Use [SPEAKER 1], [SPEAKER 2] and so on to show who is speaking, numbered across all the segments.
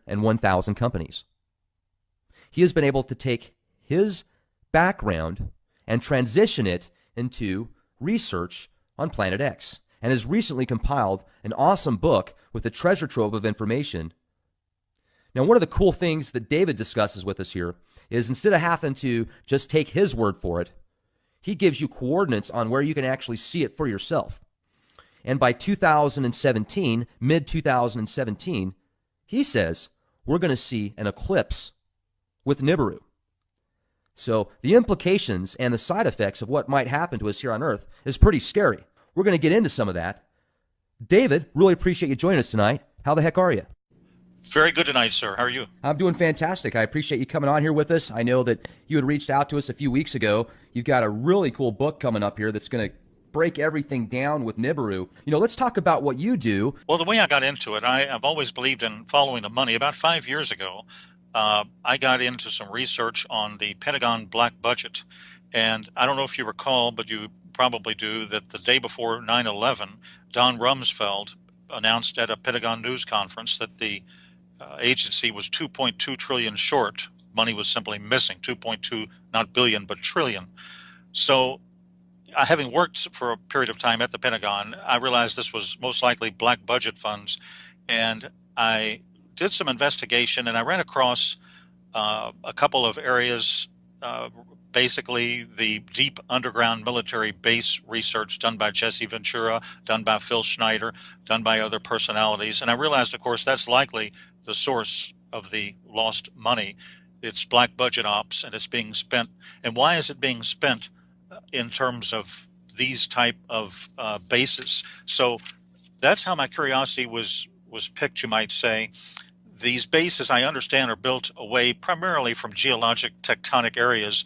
[SPEAKER 1] 1,000 companies. He has been able to take his background and transition it into research on Planet X, and has recently compiled an awesome book with a treasure trove of information. Now, one of the cool things that David discusses with us here is instead of having to just take his word for it, he gives you coordinates on where you can actually see it for yourself. And by 2017, mid-2017, he says we're going to see an eclipse with Nibiru. So the implications and the side effects of what might happen to us here on Earth is pretty scary. We're going to get into some of that. David, really appreciate you joining us tonight. How the heck are you?
[SPEAKER 2] Very good tonight, sir. How are you?
[SPEAKER 1] I'm doing fantastic. I appreciate you coming on here with us. I know that you had reached out to us a few weeks ago. You've got a really cool book coming up here that's going to break everything down with Nibiru. Let's talk about what you do.
[SPEAKER 2] Well, the way I got into it, I've always believed in following the money. About 5 years ago, I got into some research on the Pentagon black budget. And I don't know if you recall, but you probably do, that the day before 9/11, Don Rumsfeld announced at a Pentagon news conference that the agency was 2.2 trillion short. Money was simply missing, 2.2, not billion, but trillion. So having worked for a period of time at the Pentagon, I realized this was most likely black budget funds. And I did some investigation, and I ran across a couple of areas, basically the deep underground military base research done by Jesse Ventura, done by Phil Schneider, done by other personalities. And I realized, of course, that's likely the source of the lost money. It's black budget ops, and it's being spent. And why is it being spent in terms of these type of bases? So that's how my curiosity was picked, you might say. These bases, I understand, are built away primarily from geologic tectonic areas.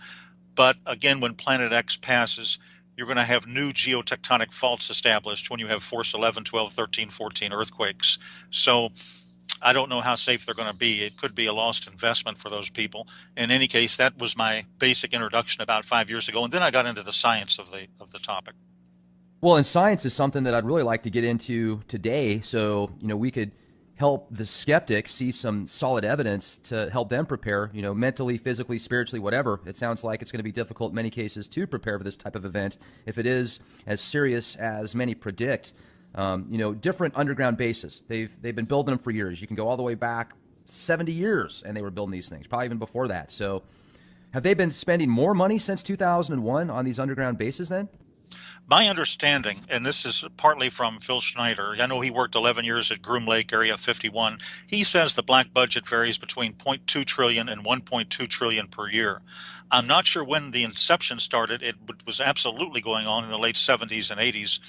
[SPEAKER 2] But again, when Planet X passes, you're going to have new geotectonic faults established when you have force 11, 12, 13, 14 earthquakes. So I don't know how safe they're going to be. It could be a lost investment for those people. In any case, that was my basic introduction about 5 years ago. And then I got into the science of the topic.
[SPEAKER 1] Well, and science is something that I'd really like to get into today. So, we could help the skeptics see some solid evidence to help them prepare, mentally, physically, spiritually, whatever. It sounds like it's going to be difficult in many cases to prepare for this type of event if it is as serious as many predict. Different underground bases. They've been building them for years. You can go all the way back 70 years, and they were building these things, probably even before that. So have they been spending more money since 2001 on these underground bases then?
[SPEAKER 2] My understanding, and this is partly from Phil Schneider, I know he worked 11 years at Groom Lake, Area 51. He says the black budget varies between 0.2 trillion and 1.2 trillion per year. I'm not sure when the inception started. It was absolutely going on in the late 70s and 80s.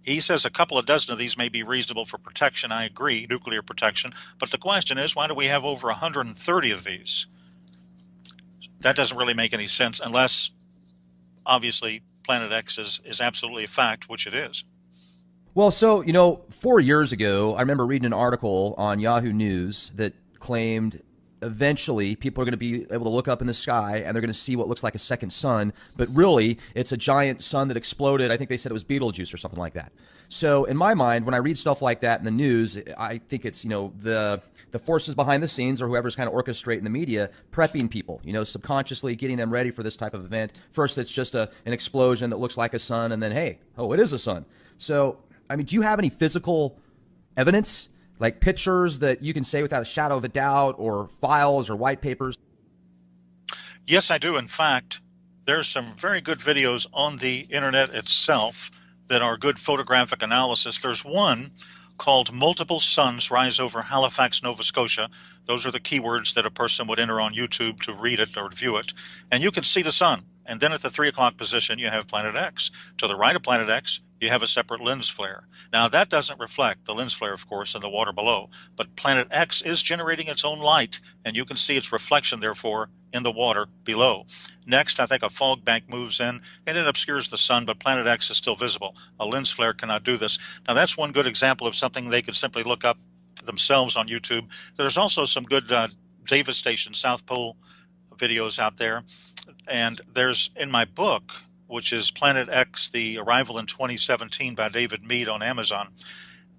[SPEAKER 2] He says a couple of dozen of these may be reasonable for protection. I agree, nuclear protection. But the question is, why do we have over 130 of these? That doesn't really make any sense unless, obviously, Planet X is absolutely a fact, which it is.
[SPEAKER 1] Well, so, 4 years ago, I remember reading an article on Yahoo News that claimed eventually people are going to be able to look up in the sky and they're going to see what looks like a second sun, but really it's a giant sun that exploded. I think they said it was Betelgeuse or something like that. So in my mind, when I read stuff like that in the news, I think it's, the forces behind the scenes or whoever's kind of orchestrating the media, prepping people, subconsciously getting them ready for this type of event. First, it's just an explosion that looks like a sun, and then, hey, oh, it is a sun. So, do you have any physical evidence, like pictures that you can say without a shadow of a doubt, or files or white papers?
[SPEAKER 2] Yes, I do. In fact, there's some very good videos on the internet itself that are good photographic analysis. There's one called Multiple Suns Rise Over Halifax, Nova Scotia. Those are the keywords that a person would enter on YouTube to read it or view it. And you can see the sun. And then at the 3 o'clock position, you have Planet X. To the right of Planet X, you have a separate lens flare. Now, that doesn't reflect the lens flare, of course, in the water below. But Planet X is generating its own light, and you can see its reflection, therefore, in the water below. Next, I think a fog bank moves in, and it obscures the sun, but Planet X is still visible. A lens flare cannot do this. Now, that's one good example of something they could simply look up themselves on YouTube. There's also some good Davis Station South Pole videos out there. And there's, in my book, which is Planet X, The Arrival in 2017 by David Mead on Amazon,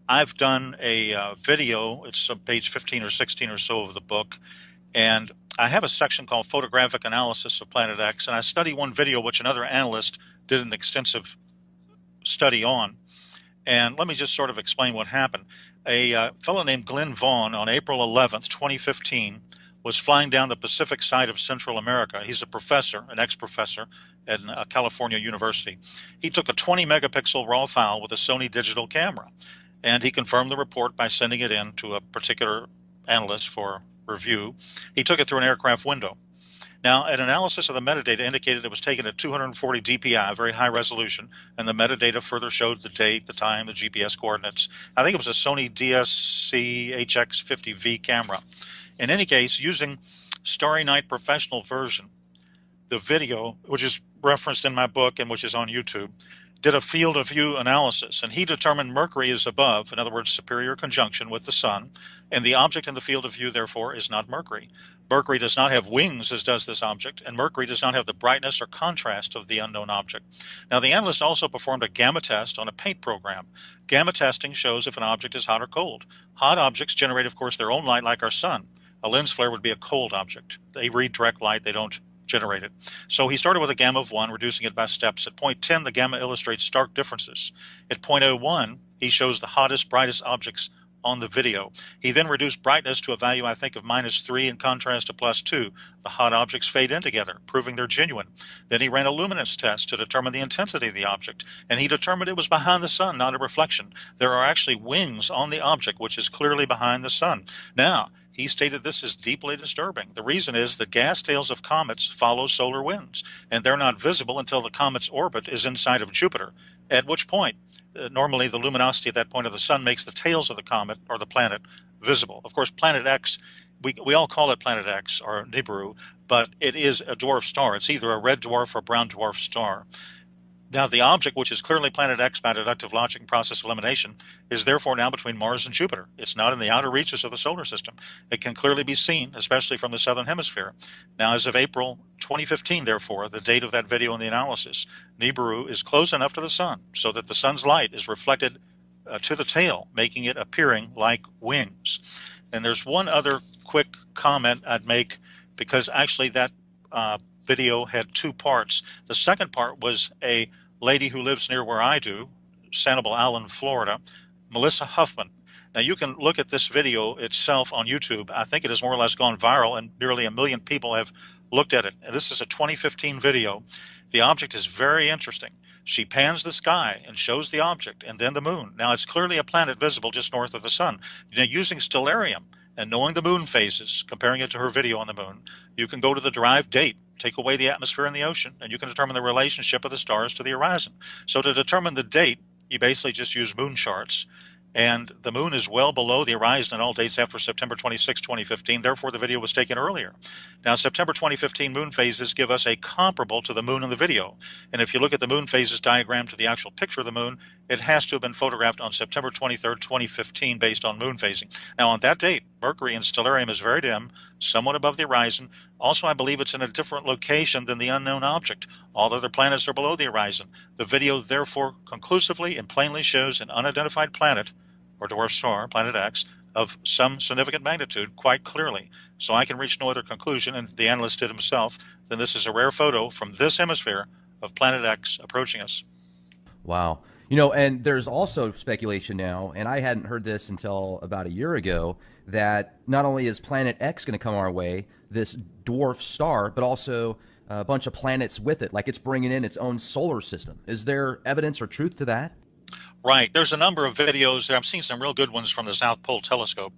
[SPEAKER 2] I've done a video. It's page 15 or 16 or so of the book, and I have a section called Photographic Analysis of Planet X, and I study one video which another analyst did an extensive study on. And let me just sort of explain what happened. A fellow named Glenn Vaughn on April 11th, 2015, was flying down the Pacific side of Central America. He's a professor, an ex-professor at California University. He took a 20 megapixel raw file with a Sony digital camera, and he confirmed the report by sending it in to a particular analyst for review. He took it through an aircraft window. Now, an analysis of the metadata indicated it was taken at 240 dpi, very high resolution, and the metadata further showed the date, the time, the GPS coordinates. I think it was a Sony DSC HX50V camera. In any case, using Starry Night Professional version, the video, which is referenced in my book and which is on YouTube, did a field of view analysis, and he determined Mercury is above, in other words, superior conjunction with the sun, and the object in the field of view, therefore, is not Mercury. Mercury does not have wings, as does this object, and Mercury does not have the brightness or contrast of the unknown object. Now, the analyst also performed a gamma test on a paint program. Gamma testing shows if an object is hot or cold. Hot objects generate, of course, their own light like our sun. A lens flare would be a cold object. They read direct light, they don't generate it. So he started with a gamma of 1, reducing it by steps. At point 10, the gamma illustrates stark differences. At point 01, he shows the hottest, brightest objects on the video. He then reduced brightness to a value, I think, of -3 in contrast to +2. The hot objects fade in together, proving they're genuine. Then he ran a luminance test to determine the intensity of the object, and he determined it was behind the sun, not a reflection. There are actually wings on the object, which is clearly behind the sun. Now, he stated this is deeply disturbing. The reason is the gas tails of comets follow solar winds, and they're not visible until the comet's orbit is inside of Jupiter, at which point, normally the luminosity at that point of the sun makes the tails of the comet or the planet visible. Of course, Planet X, we all call it Planet X or Nibiru, but it is a dwarf star. It's either a red dwarf or brown dwarf star. Now, the object, which is clearly Planet X by deductive logic and process elimination, is therefore now between Mars and Jupiter. It's not in the outer reaches of the solar system. It can clearly be seen, especially from the southern hemisphere. Now, as of April 2015, therefore, the date of that video and the analysis, Nibiru is close enough to the sun so that the sun's light is reflected to the tail, making it appearing like wings. And there's one other quick comment I'd make, because actually that video had 2 parts. The second part was a lady who lives near where I do, Sanibel Island, Florida, Melissa Huffman. Now, you can look at this video itself on YouTube. I think it has more or less gone viral, and nearly 1 million people have looked at it. And this is a 2015 video. The object is very interesting. She pans the sky and shows the object and then the moon. Now, it's clearly a planet visible just north of the sun. Now, using stellarium and knowing the moon phases, comparing it to her video on the moon, you can go to the derived date, take away the atmosphere and the ocean, and you can determine the relationship of the stars to the horizon. So to determine the date, you basically just use moon charts, and the moon is well below the horizon in all dates after September 26, 2015. Therefore, the video was taken earlier. Now, September 2015 moon phases give us a comparable to the moon in the video. And if you look at the moon phases diagram to the actual picture of the moon, it has to have been photographed on September 23rd, 2015, based on moon phasing. Now, on that date, Mercury in stellarium is very dim, somewhat above the horizon. Also, I believe it's in a different location than the unknown object. All other planets are below the horizon. The video, therefore, conclusively and plainly shows an unidentified planet, or dwarf star, Planet X, of some significant magnitude quite clearly. So I can reach no other conclusion, and the analyst did himself, than this is a rare photo from this hemisphere of Planet X approaching us.
[SPEAKER 1] Wow. And there's also speculation now, and I hadn't heard this until about a year ago, that not only is Planet X going to come our way, this dwarf star, but also a bunch of planets with it, like it's bringing in its own solar system. Is there evidence or truth to that?
[SPEAKER 2] Right. There's a number of videos. I've seen some real good ones from the South Pole Telescope,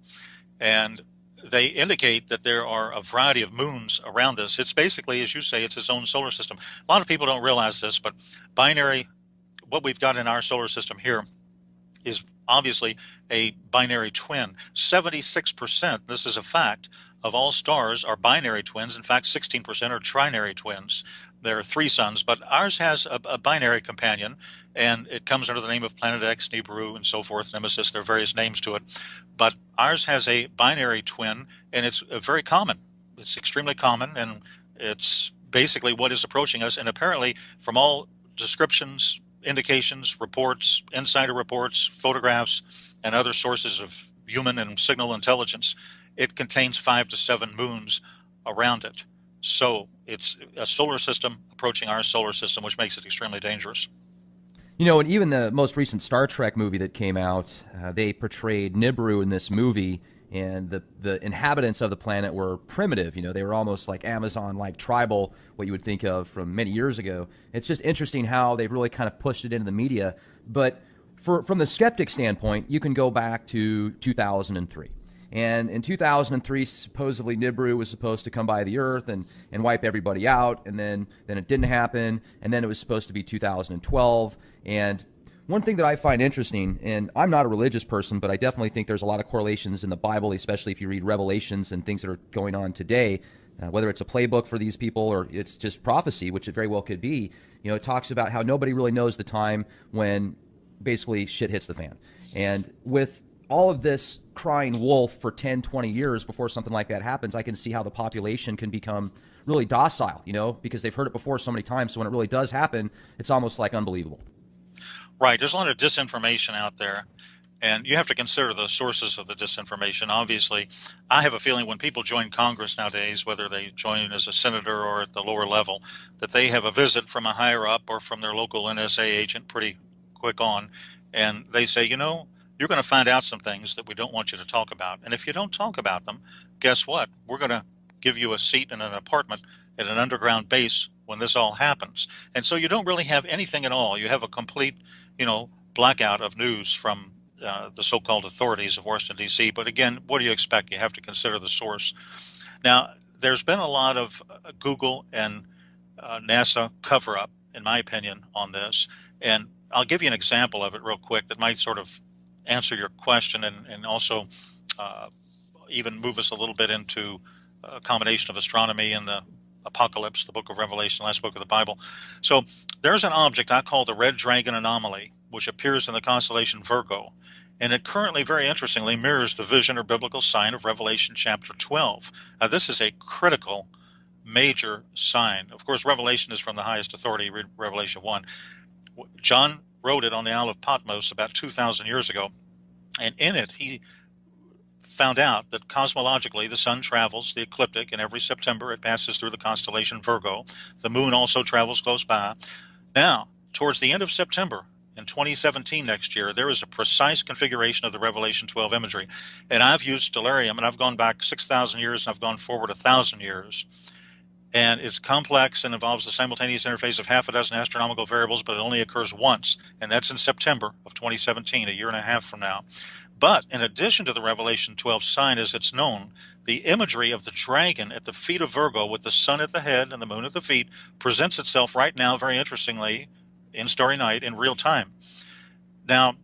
[SPEAKER 2] and they indicate that there are a variety of moons around this. It's basically, as you say, it's its own solar system. A lot of people don't realize this, but what we've got in our solar system here is obviously a binary twin. 76%, this is a fact, of all stars are binary twins. In fact, 16% are trinary twins. There are 3 suns, but ours has a binary companion, and it comes under the name of Planet X, Nibiru, and so forth, Nemesis. There are various names to it. But ours has a binary twin, and it's very common. It's extremely common, and it's basically what is approaching us. And apparently, from all descriptions indications, reports, insider reports, photographs, and other sources of human and signal intelligence, it contains 5 to 7 moons around it. So it's a solar system approaching our solar system, which makes it extremely dangerous.
[SPEAKER 1] You know, and even the most recent Star Trek movie that came out, they portrayed Nibiru in this movie, and the inhabitants of the planet were primitive. You know, they were almost like Amazon-like tribal, what you would think of from many years ago. It's just interesting how they've really kind of pushed it into the media. But from the skeptic standpoint, you can go back to 2003. And in 2003, supposedly Nibiru was supposed to come by the Earth and wipe everybody out, and then it didn't happen, and then it was supposed to be 2012. And one thing that I find interesting, and I'm not a religious person, but I definitely think there's a lot of correlations in the Bible, especially if you read Revelations and things that are going on today, whether it's a playbook for these people or it's just prophecy, which it very well could be. You know, it talks about how nobody really knows the time when basically shit hits the fan. And with all of this crying wolf for 10, 20 years before something like that happens, I can see how the population can become really docile, you know, because they've heard it before so many times. So when it really does happen, it's almost like unbelievable.
[SPEAKER 2] Right. There's a lot of disinformation out there, and you have to consider the sources of the disinformation. Obviously, I have a feeling when people join Congress nowadays, whether they join as a senator or at the lower level, that they have a visit from a higher up or from their local NSA agent pretty quick on, and they say, you know, you're going to find out some things that we don't want you to talk about. And if you don't talk about them, guess what? We're going to give you a seat in an apartment at an underground base when this all happens. And so you don't really have anything at all. You have a complete, blackout of news from the so-called authorities of Washington, D.C. But again, what do you expect? You have to consider the source. Now, there's been a lot of Google and NASA cover-up, in my opinion, on this. And I'll give you an example of it real quick that might sort of answer your question and also uh, even move us a little bit into a combination of astronomy and the Apocalypse, the book of Revelation, the last book of the Bible. So there's an object I call the Red Dragon Anomaly, which appears in the constellation Virgo. And it currently, very interestingly, mirrors the vision or biblical sign of Revelation chapter 12. Now, this is a critical, major sign. Of course, Revelation is from the highest authority, read Revelation 1. John wrote it on the Isle of Patmos about 2,000 years ago. And in it, he found out that cosmologically the sun travels the ecliptic, and every September it passes through the constellation Virgo. The moon also travels close by. Now, towards the end of September in 2017 next year, there is a precise configuration of the Revelation 12 imagery. And I've used stellarium, and I've gone back 6,000 years, and I've gone forward 1,000 years. And it's complex and involves the simultaneous interface of half a dozen astronomical variables, but it only occurs once, and that's in September of 2017, a year and a half from now. But in addition to the Revelation 12 sign as it's known, the imagery of the dragon at the feet of Virgo with the sun at the head and the moon at the feet presents itself right now, very interestingly, in Starry Night in real time. Now,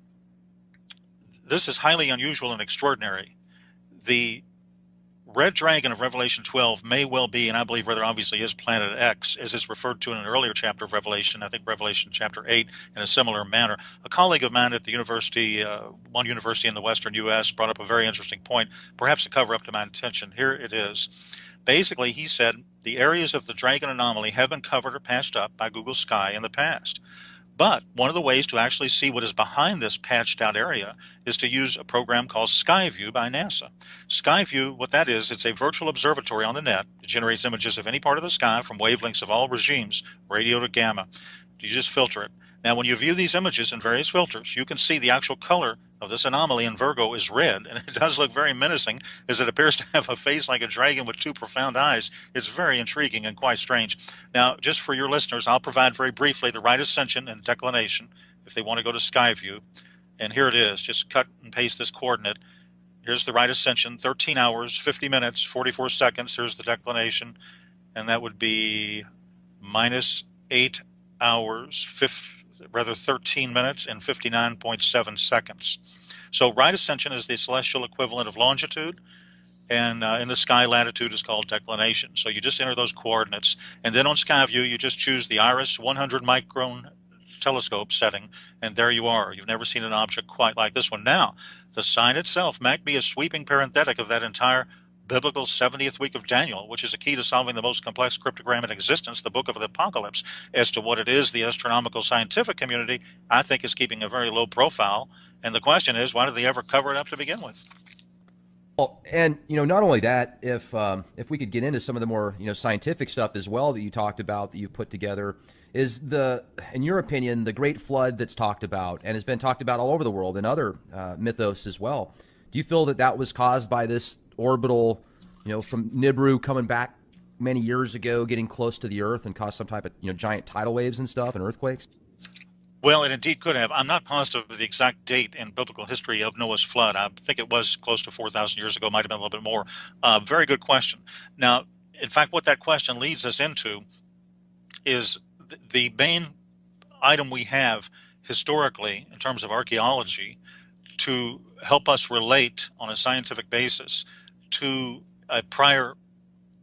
[SPEAKER 2] this is highly unusual and extraordinary. The Red Dragon of Revelation 12 may well be, and I believe rather obviously is, Planet X, as it's referred to in an earlier chapter of Revelation, I think Revelation chapter 8, in a similar manner. A colleague of mine at the university, one university in the western U.S., brought up a very interesting point, perhaps to cover up to my intention. Here it is. Basically, he said the areas of the dragon anomaly have been covered or patched up by Google Sky in the past. But one of the ways to actually see what is behind this patched out area is to use a program called Skyview by NASA. Skyview, what that is, it's a virtual observatory on the net. It generates images of any part of the sky from wavelengths of all regimes, radio to gamma. You just filter it. Now, when you view these images in various filters, you can see the actual color of this anomaly in Virgo is red, and it does look very menacing, as it appears to have a face like a dragon with two profound eyes. It's very intriguing and quite strange. Now, just for your listeners, I'll provide very briefly the right ascension and declination if they want to go to Skyview. And here it is. Just cut and paste this coordinate. Here's the right ascension, 13 hours, 50 minutes, 44 seconds. Here's the declination, and that would be minus 8 hours, 13 minutes and 59.7 seconds. So right ascension is the celestial equivalent of longitude, and in the sky, latitude is called declination. So you just enter those coordinates, and then on Skyview, you just choose the Iris 100 micron telescope setting, and there you are. You've never seen an object quite like this one. Now, the sign itself might be a sweeping parenthetic of that entire biblical 70th week of Daniel, which is a key to solving the most complex cryptogram in existence, the book of the apocalypse. As to what it is, the astronomical scientific community, I think, is keeping a very low profile. And the question is, why did they ever cover it up to begin with?
[SPEAKER 1] Well, and not only that, if we could get into some of the more scientific stuff as well that you talked about that you put together, is in your opinion, the Great Flood that's talked about and has been talked about all over the world in other mythos as well. Do you feel that that was caused by this orbital, from Nibiru coming back many years ago, getting close to the Earth and caused some type of giant tidal waves and stuff and earthquakes?
[SPEAKER 2] Well, it indeed could have. I'm not positive of the exact date in biblical history of Noah's flood. I think it was close to 4,000 years ago, might have been a little bit more. Very good question. Now, in fact, what that question leads us into is the main item we have historically in terms of archaeology to help us relate on a scientific basis to a prior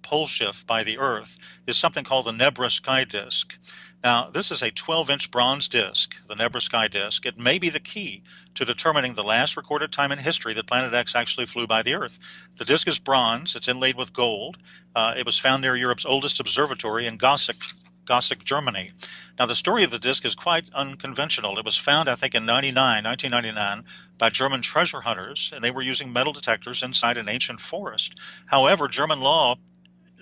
[SPEAKER 2] pole shift by the Earth is something called the Nebra sky disk. Now, this is a 12-inch bronze disk, the Nebra sky disk. It may be the key to determining the last recorded time in history that Planet X actually flew by the Earth. The disk is bronze. It's inlaid with gold. It was found near Europe's oldest observatory in Gossig, Germany. Now, the story of the disk is quite unconventional. It was found, I think, in 1999, by German treasure hunters, and they were using metal detectors inside an ancient forest. However, German law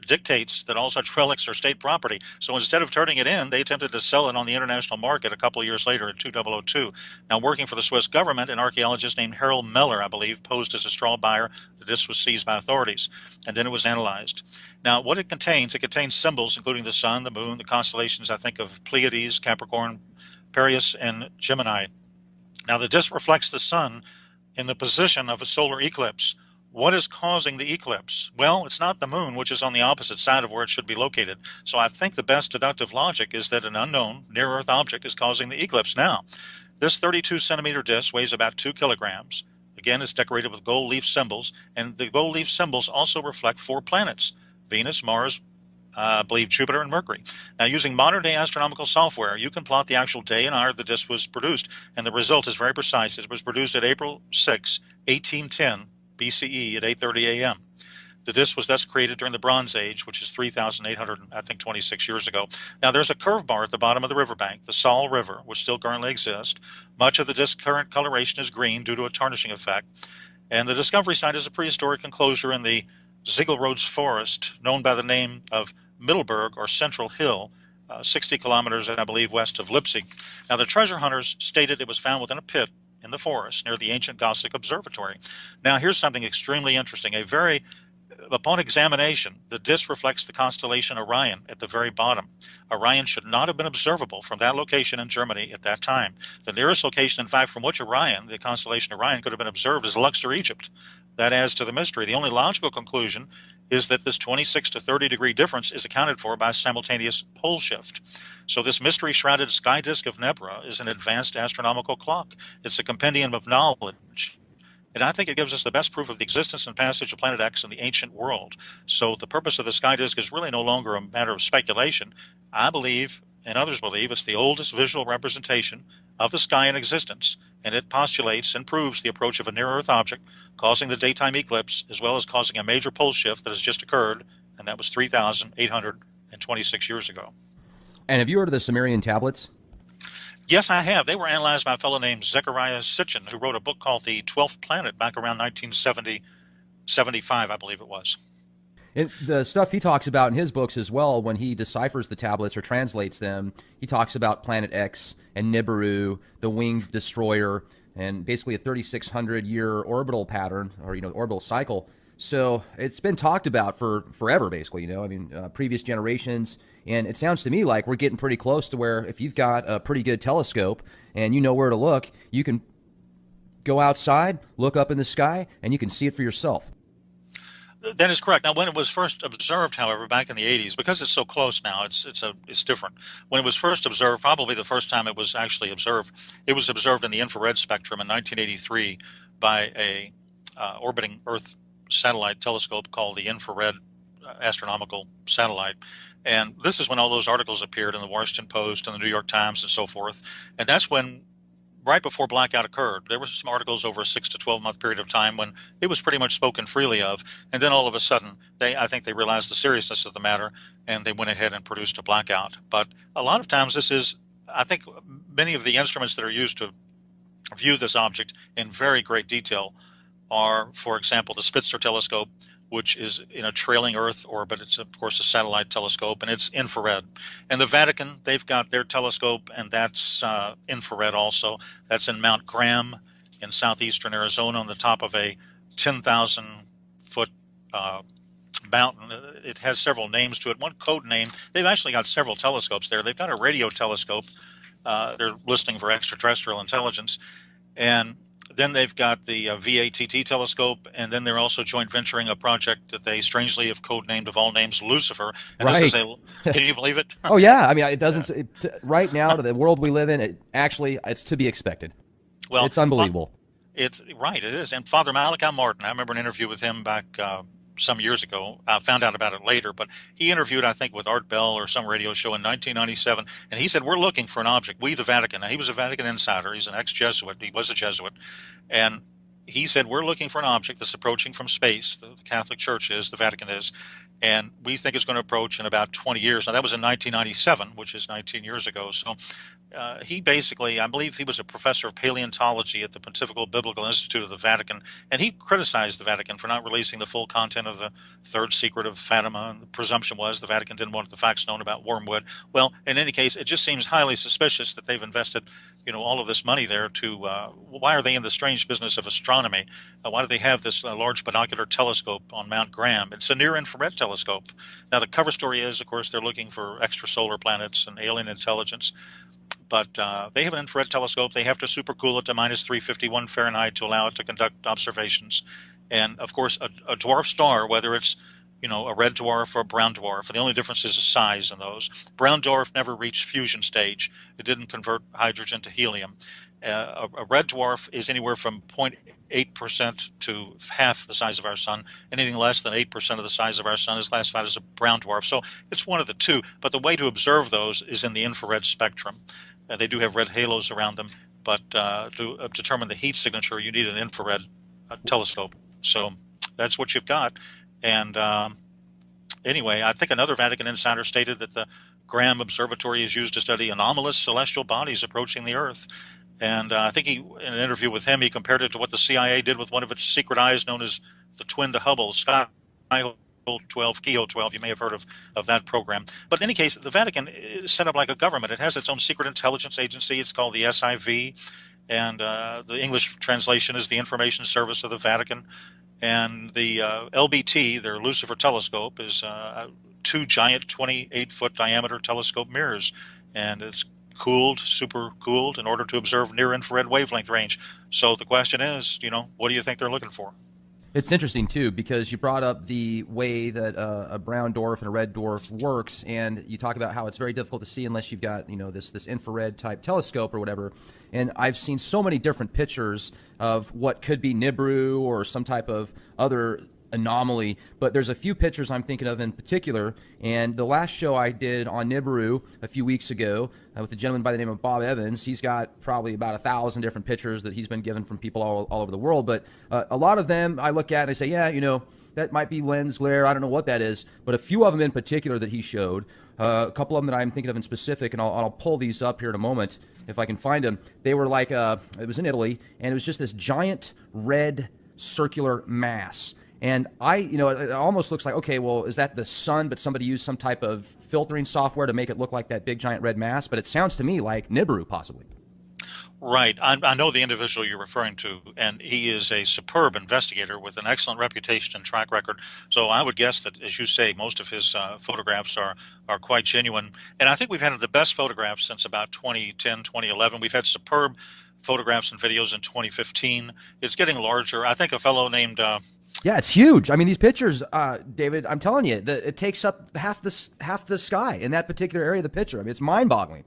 [SPEAKER 2] dictates that all such relics are state property. So instead of turning it in, they attempted to sell it on the international market a couple of years later in 2002. Now, working for the Swiss government, an archaeologist named Harold Meller, I believe, posed as a straw buyer. The disc was seized by authorities, and then it was analyzed. Now, what it contains symbols, including the sun, the moon, the constellations, I think, of Pleiades, Capricorn, Piraeus, and Gemini. Now, the disc reflects the sun in the position of a solar eclipse. What is causing the eclipse? Well, it's not the moon, which is on the opposite side of where it should be located. So I think the best deductive logic is that an unknown near-Earth object is causing the eclipse. Now, this 32-centimeter disk weighs about 2 kilograms. Again, it's decorated with gold leaf symbols, and the gold leaf symbols also reflect 4 planets: Venus, Mars, I believe Jupiter, and Mercury. Now, using modern-day astronomical software, you can plot the actual day and hour the disk was produced, and the result is very precise. It was produced at April 6, 1810, BCE at 8:30 a.m. The disk was thus created during the Bronze Age, which is 3,826 years ago. Now, there's a curved bar at the bottom of the riverbank, the Saal River, which still currently exists. Much of the disk's current coloration is green due to a tarnishing effect. And the discovery site is a prehistoric enclosure in the Ziegelrodes Forest, known by the name of Middleburg or Central Hill, 60 kilometers, I believe, west of Leipzig. Now, the treasure hunters stated it was found within a pit in the forest near the ancient Gossig Observatory. Now, here's something extremely interesting. Upon examination, the disk reflects the constellation Orion at the very bottom. Orion should not have been observable from that location in Germany at that time. The nearest location, in fact, from which Orion, the constellation Orion, could have been observed is Luxor, Egypt. That adds to the mystery. The only logical conclusion is that this 26 to 30 degree difference is accounted for by simultaneous pole shift. So this mystery-shrouded sky disk of Nebra is an advanced astronomical clock. It's a compendium of knowledge. And I think it gives us the best proof of the existence and passage of Planet X in the ancient world. So the purpose of the sky disk is really no longer a matter of speculation. I believe, and others believe, it's the oldest visual representation of the sky in existence, and it postulates and proves the approach of a near-Earth object causing the daytime eclipse, as well as causing a major pole shift that has just occurred, and that was 3,826 years ago.
[SPEAKER 1] And have you heard of the Sumerian tablets?
[SPEAKER 2] Yes, I have. They were analyzed by a fellow named Zechariah Sitchin, who wrote a book called The 12th Planet back around 1970, 75, I believe it was.
[SPEAKER 1] And the stuff he talks about in his books as well, when he deciphers the tablets or translates them, he talks about Planet X and Nibiru, the winged destroyer, and basically a 3,600-year orbital pattern or, orbital cycle. So it's been talked about for forever, basically, previous generations. And it sounds to me like we're getting pretty close to where if you've got a pretty good telescope and you know where to look, you can go outside, look up in the sky, and you can see it for yourself.
[SPEAKER 2] That is correct. Now, when it was first observed, however, back in the 80s, because it's so close now, it's different. When it was first observed, probably the first time it was actually observed, it was observed in the infrared spectrum in 1983 by a orbiting Earth satellite telescope called the Infrared Astronomical Satellite. And this is when all those articles appeared in the Washington Post and the New York Times and so forth. And that's when right before blackout occurred. There were some articles over a 6 to 12 month period of time when it was pretty much spoken freely of, and then all of a sudden, I think they realized the seriousness of the matter, and they went ahead and produced a blackout. But a lot of times, I think, many of the instruments that are used to view this object in very great detail are, for example, the Spitzer telescope, which is in a trailing Earth orbit. It's, of course, a satellite telescope, and it's infrared. And the Vatican, they've got their telescope, and that's infrared also. That's in Mount Graham in southeastern Arizona on the top of a 10,000-foot mountain. It has several names to it. One code name, they've actually got several telescopes there. They've got a radio telescope. They're listening for extraterrestrial intelligence. And then they've got the VATT telescope, and then they're also joint venturing a project that they strangely have codenamed, of all names, Lucifer. And
[SPEAKER 1] Right.
[SPEAKER 2] this is can you believe it?
[SPEAKER 1] Oh yeah. I mean, it doesn't. Right now, to the world we live in, it's to be expected.
[SPEAKER 2] Well,
[SPEAKER 1] It's unbelievable.
[SPEAKER 2] It's right. It is. And Father Malachi Martin, I remember an interview with him back some years ago. I found out about it later, but he interviewed, I think, with Art Bell or some radio show in 1997, and he said, "We're looking for an object. We, the Vatican." Now, he was a Vatican insider. He's an ex-Jesuit. He was a Jesuit, and he said, "We're looking for an object that's approaching from space. The Catholic Church is, the Vatican is, and we think it's going to approach in about 20 years." Now, that was in 1997, which is 19 years ago. So he basically, I believe he was a professor of paleontology at the Pontifical Biblical Institute of the Vatican, and he criticized the Vatican for not releasing the full content of the third secret of Fatima. And the presumption was the Vatican didn't want the facts known about wormwood. Well, in any case, it just seems highly suspicious that they've invested, all of this money there to, why are they in the strange business of astronomy? Why do they have this large binocular telescope on Mount Graham? It's a near-infrared telescope. Now, the cover story is, of course, they're looking for extrasolar planets and alien intelligence. But they have an infrared telescope. They have to supercool it to minus 351 Fahrenheit to allow it to conduct observations. And, of course, a dwarf star, whether it's a red dwarf or a brown dwarf, the only difference is the size in those. Brown dwarf never reached fusion stage. It didn't convert hydrogen to helium. A red dwarf is anywhere from 0.8% to half the size of our sun. Anything less than 8% of the size of our sun is classified as a brown dwarf. So it's one of the two. But the way to observe those is in the infrared spectrum. They do have red halos around them, but to determine the heat signature, you need an infrared telescope. So that's what you've got. And anyway, I think another Vatican insider stated that the Graham Observatory is used to study anomalous celestial bodies approaching the Earth. And I think in an interview with him, he compared it to what the CIA did with one of its secret eyes known as the twin to Hubble, Skyhole 12, Keyhole 12. You may have heard of that program. But in any case, the Vatican is set up like a government. It has its own secret intelligence agency. It's called the SIV. And the English translation is the Information Service of the Vatican. And the LBT, their Lucifer telescope, is two giant 28-foot diameter telescope mirrors. And it's super cooled in order to observe near-infrared wavelength range. So the question is, what do you think they're looking for?
[SPEAKER 1] It's interesting, too, because you brought up the way that a brown dwarf and a red dwarf works, and you talk about how it's very difficult to see unless you've got, this infrared type telescope or whatever. And I've seen so many different pictures of what could be Nibiru or some type of other anomaly, but there's a few pictures I'm thinking of in particular. And the last show I did on Nibiru a few weeks ago with a gentleman by the name of Bob Evans, he's got probably about 1,000 different pictures that he's been given from people all over the world. But a lot of them I look at and I say, yeah, that might be lens glare. I don't know what that is. But a few of them in particular that he showed, a couple of them that I'm thinking of in specific, and I'll pull these up here in a moment if I can find them. They were like, it was in Italy, and it was just this giant red circular mass. And it almost looks like, okay, well, is that the sun, but somebody used some type of filtering software to make it look like that big giant red mass? But it sounds to me like Nibiru, possibly.
[SPEAKER 2] Right. I know the individual you're referring to, and he is a superb investigator with an excellent reputation and track record. So I would guess that, as you say, most of his photographs are quite genuine. And I think we've had the best photographs since about 2010, 2011. We've had superb photographs and videos in 2015. It's getting larger. I think a fellow named...
[SPEAKER 1] Yeah, it's huge. I mean, these pictures, David, I'm telling you, it takes up half the sky in that particular area of the picture. I mean, it's mind-boggling.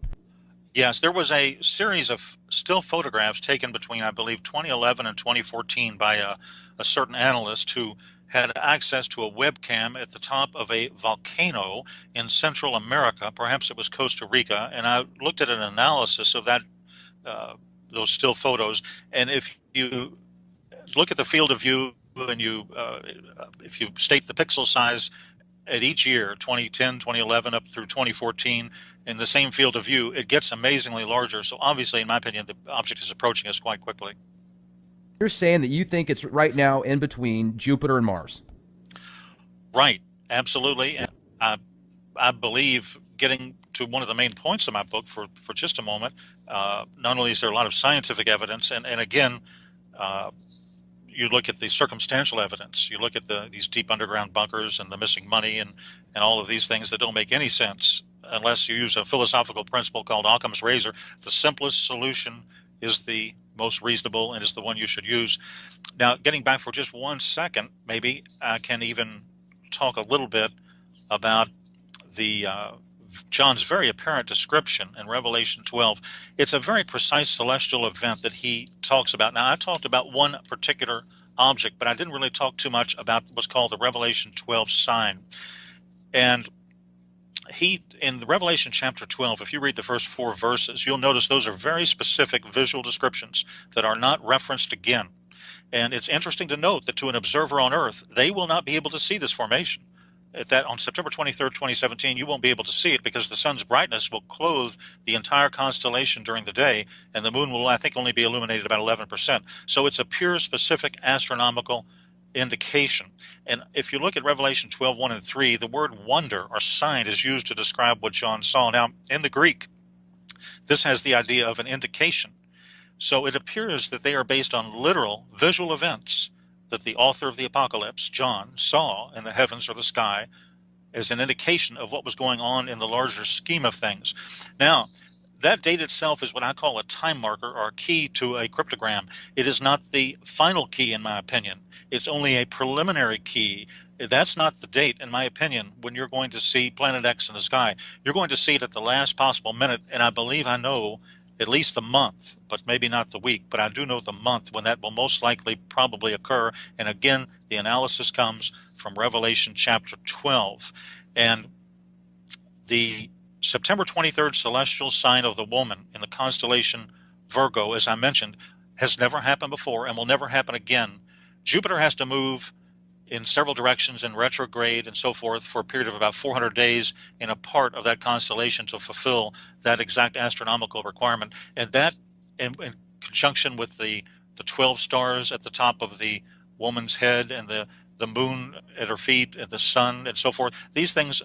[SPEAKER 2] Yes, there was a series of still photographs taken between, I believe, 2011 and 2014 by a certain analyst who had access to a webcam at the top of a volcano in Central America. Perhaps it was Costa Rica. And I looked at an analysis of that those still photos. And if you look at the field of view and if you state the pixel size at each year, 2010, 2011, up through 2014, in the same field of view, it gets amazingly larger. So obviously, in my opinion, the object is approaching us quite quickly.
[SPEAKER 1] You're saying that you think it's right now in between Jupiter and Mars.
[SPEAKER 2] Right, absolutely. And I believe, getting to one of the main points of my book for just a moment, not only is there a lot of scientific evidence, and again, you look at the circumstantial evidence, you look at these deep underground bunkers and the missing money and all of these things that don't make any sense unless you use a philosophical principle called Occam's razor. The simplest solution is the most reasonable and is the one you should use. Now, getting back for just 1 second, maybe I can even talk a little bit about the John's very apparent description in Revelation 12. It's a very precise celestial event that he talks about. Now, I talked about one particular object, but I didn't really talk too much about what's called the Revelation 12 sign. And in the Revelation chapter 12, if you read the first 4 verses, you'll notice those are very specific visual descriptions that are not referenced again. And it's interesting to note that to an observer on Earth, they will not be able to see this formation. On September 23rd, 2017, you won't be able to see it because the sun's brightness will clothe the entire constellation during the day, and the moon will, I think, only be illuminated about 11%. So it's a pure, specific astronomical indication. And if you look at Revelation 12, 1 and 3, the word wonder or sign is used to describe what John saw. Now, in the Greek, this has the idea of an indication. So it appears that they are based on literal visual events that the author of the Apocalypse, John, saw in the heavens or the sky as an indication of what was going on in the larger scheme of things. Now, that date itself is what I call a time marker or a key to a cryptogram. It is not the final key, in my opinion. It's only a preliminary key. That's not the date, in my opinion, when you're going to see Planet X in the sky. You're going to see it at the last possible minute, and I believe I know at least the month, but maybe not the week, but I do know the month when that will most likely probably occur. And again, the analysis comes from Revelation chapter 12. And the September 23rd celestial sign of the woman in the constellation Virgo, as I mentioned, has never happened before and will never happen again. Jupiter has to move in several directions in retrograde and so forth for a period of about 400 days in a part of that constellation to fulfill that exact astronomical requirement. And that, in conjunction with the 12 stars at the top of the woman's head and the moon at her feet and the sun and so forth, these things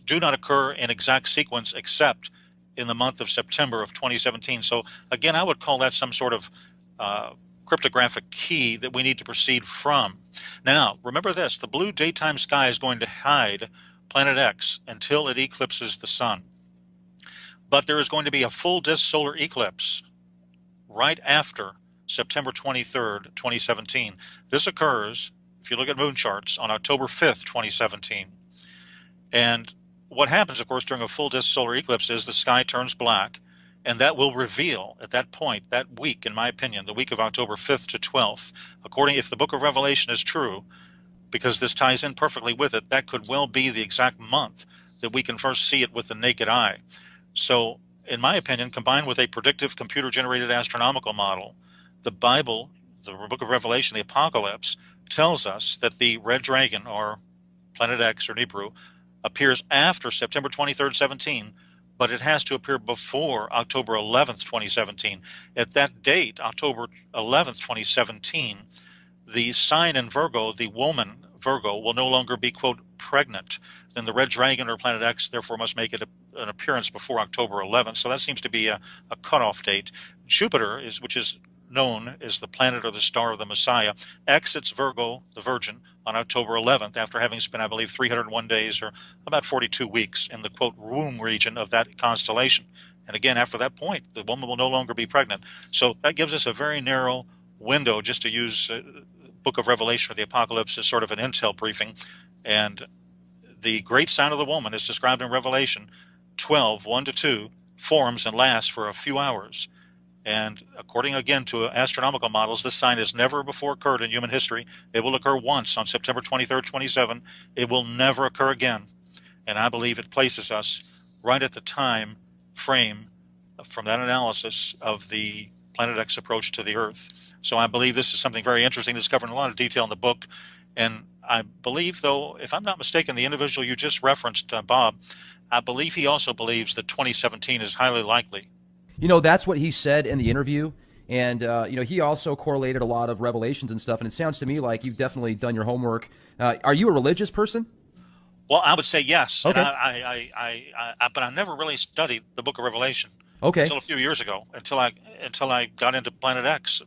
[SPEAKER 2] do not occur in exact sequence except in the month of September of 2017. So again, I would call that some sort of cryptographic key that we need to proceed from. Now, remember this, the blue daytime sky is going to hide Planet X until it eclipses the sun. But there is going to be a full disk solar eclipse right after September 23rd, 2017. This occurs, if you look at moon charts, on October 5th, 2017. And what happens, of course, during a full disk solar eclipse is the sky turns black, and that will reveal at that point, that week, in my opinion, the week of October 5th to 12th, if the book of Revelation is true, because this ties in perfectly with it, that could well be the exact month that we can first see it with the naked eye. So, in my opinion, combined with a predictive computer-generated astronomical model, the Bible, the book of Revelation, the Apocalypse, tells us that the red dragon, or Planet X, or Nibiru, appears after September 23rd, 17, but it has to appear before October 11th, 2017. At that date, October 11th, 2017, the sign in Virgo, the woman Virgo, will no longer be, quote, pregnant. Then the red dragon or Planet X therefore must make it an appearance before October 11th. So that seems to be a cutoff date. Jupiter, which is known as the planet or the star of the Messiah, exits Virgo, the Virgin, on October 11th after having spent, I believe, 301 days or about 42 weeks in the, quote, womb region of that constellation. And again, after that point, the woman will no longer be pregnant. So that gives us a very narrow window, just to use book of Revelation or the Apocalypse as sort of an intel briefing. And the great sign of the woman, is described in Revelation 12, 1 to 2, forms and lasts for a few hours. And according, again, to astronomical models, this sign has never before occurred in human history. It will occur once on September 23rd, 27. It will never occur again. And I believe it places us right at the time frame from that analysis of the Planet X approach to the Earth. So I believe this is something very interesting that's covered in a lot of detail in the book. And I believe, though, if I'm not mistaken, the individual you just referenced, Bob, I believe he also believes that 2017 is highly likely.
[SPEAKER 1] That's what he said in the interview. And, he also correlated a lot of revelations and stuff. And it sounds to me like you've definitely done your homework. Are you a religious person?
[SPEAKER 2] Well, I would say yes, and
[SPEAKER 1] Okay.
[SPEAKER 2] but I never really studied the Book of Revelation
[SPEAKER 1] Okay.
[SPEAKER 2] until a few years ago, until I got into Planet X.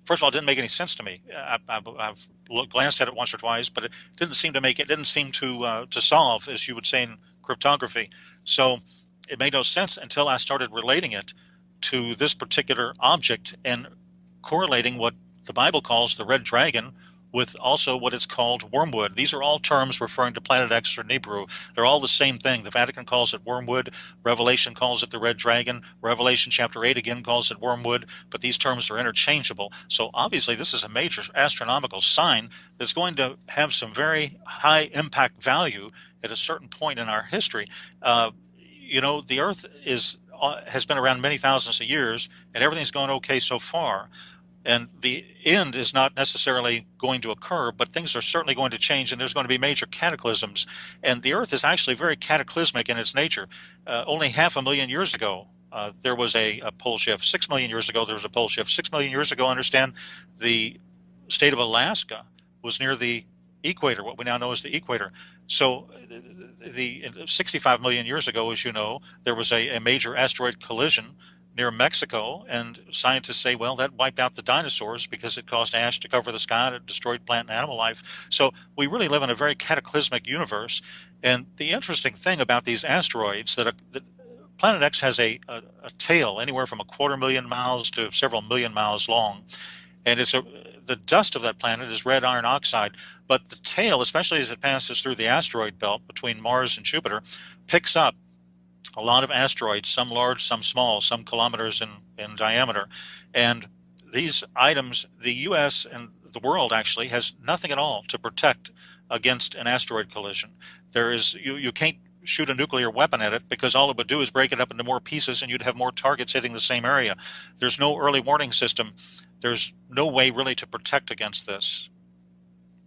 [SPEAKER 2] First of all, it didn't make any sense to me. I've glanced at it once or twice, but it didn't seem to make it didn't seem to solve, as you would say in cryptography. So it made no sense until I started relating it to this particular object and correlating what the Bible calls the red dragon with also what it's called wormwood. These are all terms referring to Planet X or Nibiru. They're all the same thing. The Vatican calls it wormwood. Revelation calls it the red dragon. Revelation chapter 8 again calls it wormwood, but these terms are interchangeable. So obviously this is a major astronomical sign that's going to have some very high impact value at a certain point in our history. The Earth has been around many thousands of years, and everything's gone okay so far. And the end is not necessarily going to occur, but things are certainly going to change, and there's going to be major cataclysms. And the Earth is actually very cataclysmic in its nature. Only 500,000 years ago, there was a pole shift. 6 million years ago, there was a pole shift. 6 million years ago, I understand the state of Alaska was near the equator, what we now know as the equator. So the 65 million years ago, as you know, there was a major asteroid collision near Mexico, and scientists say, well, that wiped out the dinosaurs because it caused ash to cover the sky and it destroyed plant and animal life. So we really live in a very cataclysmic universe. And the interesting thing about these asteroids that Planet X has a tail anywhere from 250,000 miles to several million miles long, and the dust of that planet is red iron oxide, but the tail, especially as it passes through the asteroid belt between Mars and Jupiter, picks up a lot of asteroids, some large, some small, some kilometers in diameter. And these items, the U.S. and the world actually has nothing at all to protect against an asteroid collision. You can't shoot a nuclear weapon at it because all it would do is break it up into more pieces and you'd have more targets hitting the same area. There's no early warning system. There's no way really to protect against this.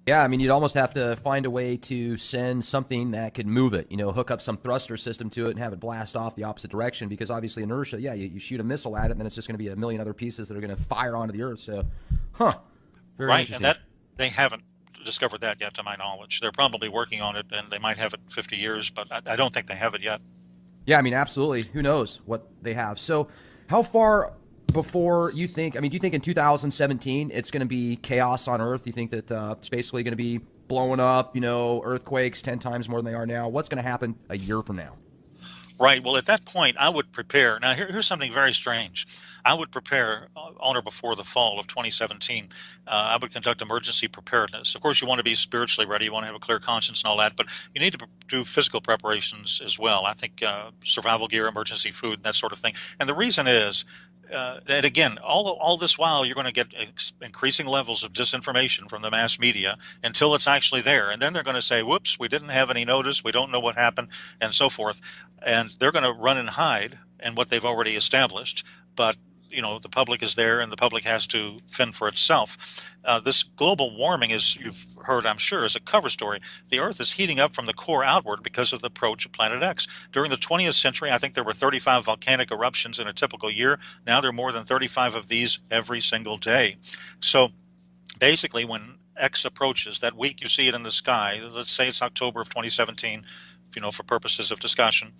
[SPEAKER 1] Yeah, I mean, you'd almost have to find a way to send something that could move it, hook up some thruster system to it and have it blast off the opposite direction because obviously inertia, yeah, you shoot a missile at it and then it's just going to be a million other pieces that are going to fire onto the Earth. So, very
[SPEAKER 2] Right, and
[SPEAKER 1] interesting.
[SPEAKER 2] that they haven't discovered that yet, to my knowledge. They're probably working on it, and they might have it in 50 years, but I don't think they have it yet.
[SPEAKER 1] Yeah, I mean, absolutely. Who knows what they have? So, how far before you think? I mean, do you think in 2017 it's going to be chaos on Earth? Do you think that it's basically going to be blowing up? Earthquakes 10 times more than they are now. What's going to happen a year from now?
[SPEAKER 2] Right. Well, at that point, I would prepare. Now, here's something very strange. I would prepare on or before the fall of 2017. I would conduct emergency preparedness. Of course, you want to be spiritually ready. You want to have a clear conscience and all that, but you need to do physical preparations as well. I think survival gear, emergency food, that sort of thing. And the reason is, and again, all this while, you're going to get increasing levels of disinformation from the mass media until it's actually there. And then they're going to say, whoops, we didn't have any notice. We don't know what happened, and so forth. And they're going to run and hide in what they've already established. But the public is there, and the public has to fend for itself. This global warming, as you've heard, I'm sure, is a cover story. The Earth is heating up from the core outward because of the approach of Planet X. During the 20th century, I think there were 35 volcanic eruptions in a typical year. Now there are more than 35 of these every single day. So basically, when X approaches, that week you see it in the sky, let's say it's October of 2017, for purposes of discussion,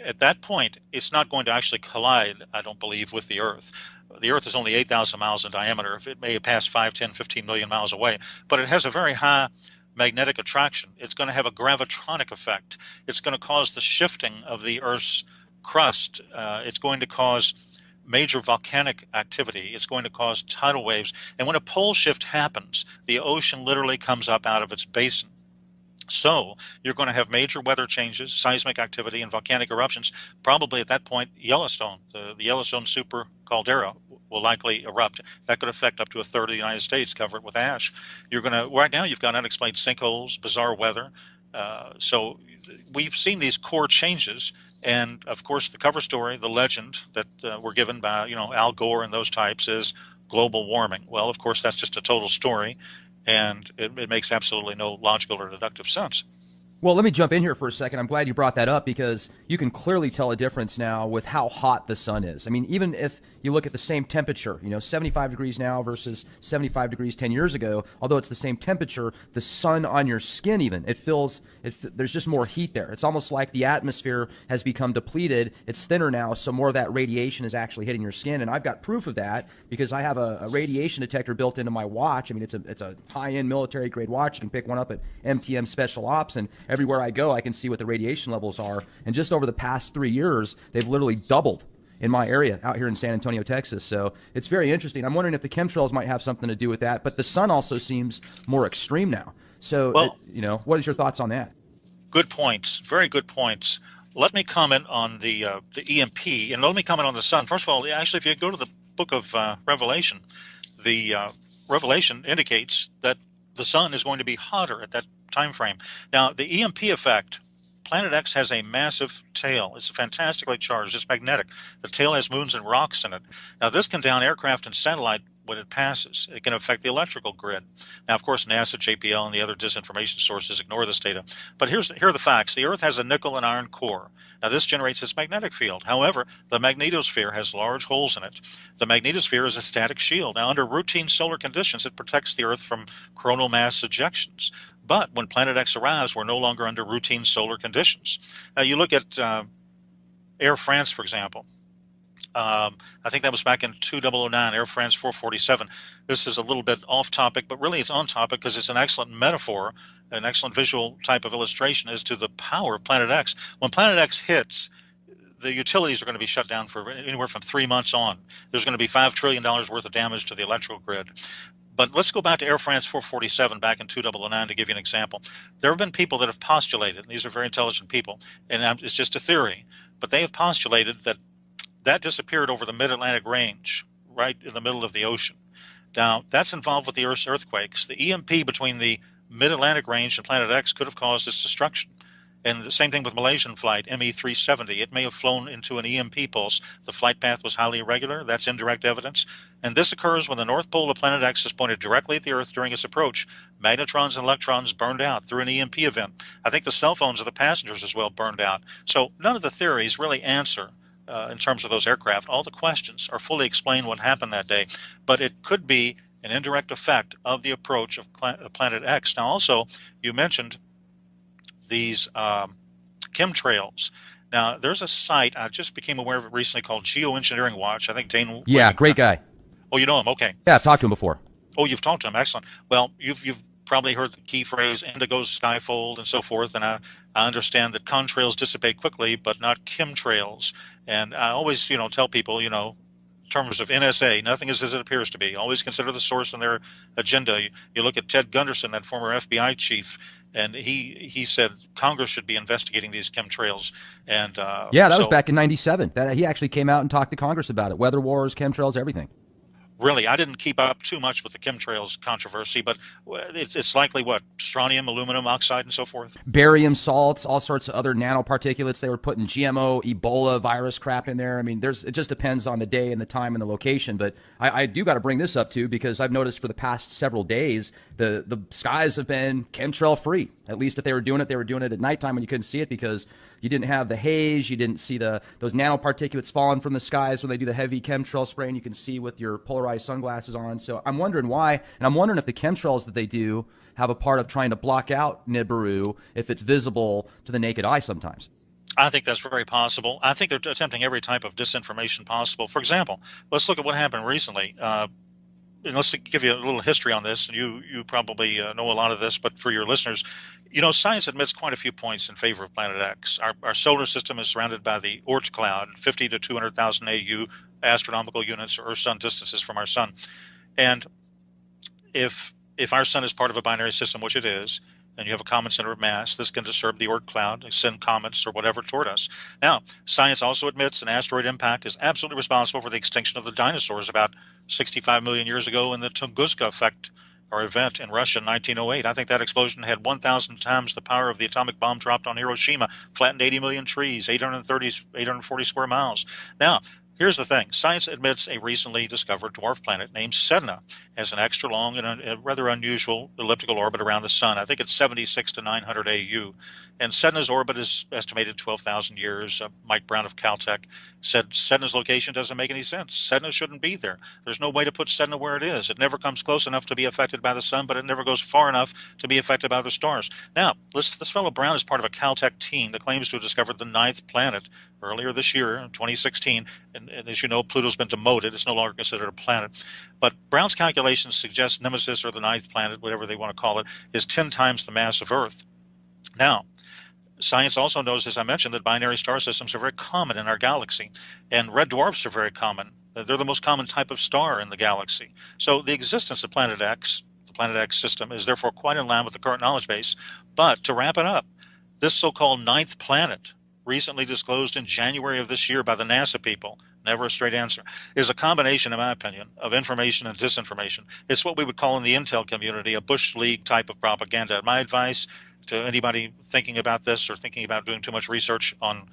[SPEAKER 2] at that point, it's not going to actually collide, I don't believe, with the Earth. The Earth is only 8,000 miles in diameter. It may pass 5, 10, 15 million miles away, but it has a very high magnetic attraction. It's going to have a gravitronic effect. It's going to cause the shifting of the Earth's crust. It's going to cause major volcanic activity. It's going to cause tidal waves. And when a pole shift happens, the ocean literally comes up out of its basin. So you're going to have major weather changes, seismic activity, and volcanic eruptions. Probably at that point, Yellowstone, the Yellowstone super caldera, will likely erupt. That could affect up to a third of the United States, cover it with ash. Right now, you've got unexplained sinkholes, bizarre weather. So we've seen these core changes, and of course, the cover story, the legend that we're given by Al Gore and those types is global warming. Well, of course, that's just a total story, and it makes absolutely no logical or deductive sense.
[SPEAKER 1] Well, let me jump in here for a second. I'm glad you brought that up because you can clearly tell a difference now with how hot the sun is. I mean, even if you look at the same temperature, 75 degrees now versus 75 degrees 10 years ago, although it's the same temperature, the sun on your skin even, there's just more heat there. It's almost like the atmosphere has become depleted. It's thinner now, so more of that radiation is actually hitting your skin. And I've got proof of that because I have a radiation detector built into my watch. I mean, it's a high-end military grade watch. You can pick one up at MTM Special Ops, and everywhere I go, I can see what the radiation levels are. And just over the past 3 years, they've literally doubled in my area out here in San Antonio, Texas. So it's very interesting. I'm wondering if the chemtrails might have something to do with that. But the sun also seems more extreme now. So,
[SPEAKER 2] Well,
[SPEAKER 1] what is your thoughts on that?
[SPEAKER 2] good points, very good points. Let me comment on the EMP, and let me comment on the sun. First of all, actually, if you go to the book of Revelation, the Revelation indicates that the sun is going to be hotter at that time frame. Now, the EMP effect, Planet X has a massive tail. It's fantastically charged. It's magnetic. The tail has moons and rocks in it. Now, this can down aircraft and satellite when it passes. It can affect the electrical grid. Now, of course, NASA, JPL, and the other disinformation sources ignore this data. But here are the facts. The Earth has a nickel and iron core. Now, this generates its magnetic field. However, the magnetosphere has large holes in it. The magnetosphere is a static shield. Now, under routine solar conditions, it protects the Earth from coronal mass ejections. But when Planet X arrives, we're no longer under routine solar conditions. Now, you look at Air France, for example. I think that was back in 2009, Air France 447. This is a little bit off topic, but really it's on topic because it's an excellent metaphor, an excellent visual type of illustration as to the power of Planet X. When Planet X hits, the utilities are going to be shut down for anywhere from 3 months on. There's going to be $5 trillion worth of damage to the electrical grid. But let's go back to Air France 447 back in 2009 to give you an example. There have been people that have postulated, and these are very intelligent people, and it's just a theory, but they have postulated that disappeared over the mid-Atlantic range, right in the middle of the ocean. Now, that's involved with the Earth's earthquakes. The EMP between the mid-Atlantic range and Planet X could have caused its destruction. And the same thing with Malaysian flight ME370. It may have flown into an EMP pulse. The flight path was highly irregular. That's indirect evidence. And this occurs when the North Pole of Planet X is pointed directly at the Earth during its approach. Magnetrons and electrons burned out through an EMP event. I think the cell phones of the passengers as well burned out. So none of the theories really answer in terms of those aircraft. All the questions are fully explained what happened that day, but it could be an indirect effect of the approach of Planet X. Now, also, you mentioned these chemtrails. Now, there's a site, I just became aware of it recently, called Geoengineering Watch. I think Dane.
[SPEAKER 1] Yeah, great guy.
[SPEAKER 2] Oh, you know him? Okay.
[SPEAKER 1] Yeah, I've talked to him before.
[SPEAKER 2] Oh, you've talked to him. Excellent. Well, you've probably heard the key phrase indigo skyfold and so forth, and I understand that contrails dissipate quickly, but not chemtrails. And I always, tell people, in terms of NSA, nothing is as it appears to be. Always consider the source and their agenda. You look at Ted Gunderson, that former FBI chief, and he said Congress should be investigating these chemtrails. And
[SPEAKER 1] yeah, that was back in '97. That he actually came out and talked to Congress about it. Weather wars, chemtrails, everything.
[SPEAKER 2] Really, I didn't keep up too much with the chemtrails controversy, but it's likely what? Strontium, aluminum oxide, and so forth?
[SPEAKER 1] Barium salts, all sorts of other nanoparticulates. They were putting GMO, Ebola virus crap in there. I mean, it just depends on the day and the time and the location. But I do got to bring this up, too, because I've noticed for the past several days, the skies have been chemtrail free. At least if they were doing it at nighttime when you couldn't see it because you didn't have the haze. You didn't see those nanoparticulates falling from the skies when they do the heavy chemtrail spray, and you can see with your polarized sunglasses on. So I'm wondering why, and I'm wondering if the chemtrails that they do have a part of trying to block out Nibiru if it's visible to the naked eye sometimes.
[SPEAKER 2] I think that's very possible. I think they're attempting every type of disinformation possible. For example, let's look at what happened recently. And let's give you a little history on this. You probably know a lot of this, but for your listeners, science admits quite a few points in favor of Planet X. Our solar system is surrounded by the Oort cloud, 50 to 200,000 AU astronomical units, or Earth-Sun distances from our sun. And if our sun is part of a binary system, which it is, and you have a common center of mass, this can disturb the Oort cloud, send comets or whatever toward us. Now, science also admits an asteroid impact is absolutely responsible for the extinction of the dinosaurs about 65 million years ago in the Tunguska effect or event in Russia in 1908. I think that explosion had 1,000 times the power of the atomic bomb dropped on Hiroshima, flattened 80 million trees, 840 square miles. Now, here's the thing. Science admits a recently discovered dwarf planet named Sedna has an extra long and a rather unusual elliptical orbit around the sun. I think it's 76 to 900 AU. And Sedna's orbit is estimated 12,000 years. Mike Brown of Caltech said Sedna's location doesn't make any sense. Sedna shouldn't be there. There's no way to put Sedna where it is. It never comes close enough to be affected by the sun, but it never goes far enough to be affected by the stars. Now, this fellow Brown is part of a Caltech team that claims to have discovered the ninth planet earlier this year, in 2016. And as you know, Pluto's been demoted. It's no longer considered a planet. But Brown's calculations suggest Nemesis, or the ninth planet, whatever they want to call it, is 10 times the mass of Earth. Now, science also knows, as I mentioned, that binary star systems are very common in our galaxy, and red dwarfs are very common. They're the most common type of star in the galaxy. So the existence of Planet X, the Planet X system, is therefore quite in line with the current knowledge base. But to wrap it up, this so-called ninth planet, recently disclosed in January of this year by the NASA people, never a straight answer, is a combination, in my opinion, of information and disinformation. It's what we would call in the intel community a Bush League type of propaganda. My advice to anybody thinking about this or thinking about doing too much research on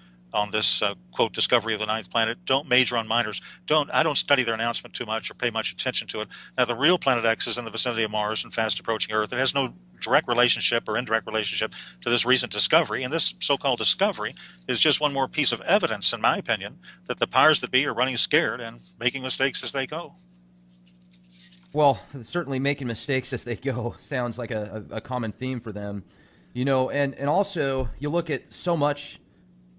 [SPEAKER 2] this quote discovery of the ninth planet, don't major on minors. I don't study their announcement too much or pay much attention to it. Now, the real Planet X is in the vicinity of Mars and fast approaching Earth. It has no direct relationship or indirect relationship to this recent discovery, and this so-called discovery is just one more piece of evidence, in my opinion, that the powers that be are running scared and making mistakes as they go.
[SPEAKER 1] Well, certainly making mistakes as they go sounds like a common theme for them. And also you look at so much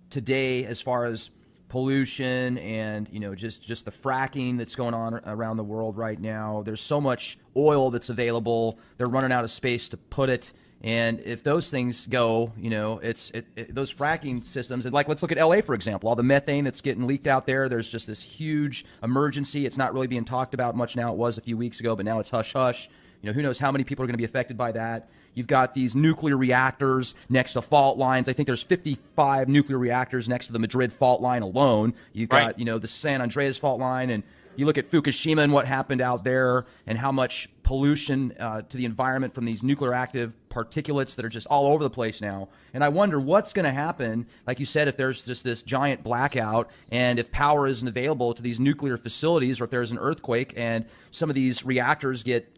[SPEAKER 1] today as far as pollution and just the fracking that's going on around the world right now. There's so much oil that's available. They're running out of space to put it. And if those things go, those fracking systems, and like let's look at LA for example, all the methane that's getting leaked out there. There's just this huge emergency. It's not really being talked about much now. It was a few weeks ago, but now it's hush hush. Who knows how many people are going to be affected by that. You've got these nuclear reactors next to fault lines. I think there's 55 nuclear reactors next to the Madrid fault line alone. You've got, the San Andreas fault line, and you look at Fukushima and what happened out there and how much pollution to the environment from these nuclear active particulates that are just all over the place now. And I wonder what's going to happen, like you said, if there's just this giant blackout and if power isn't available to these nuclear facilities, or if there's an earthquake and some of these reactors get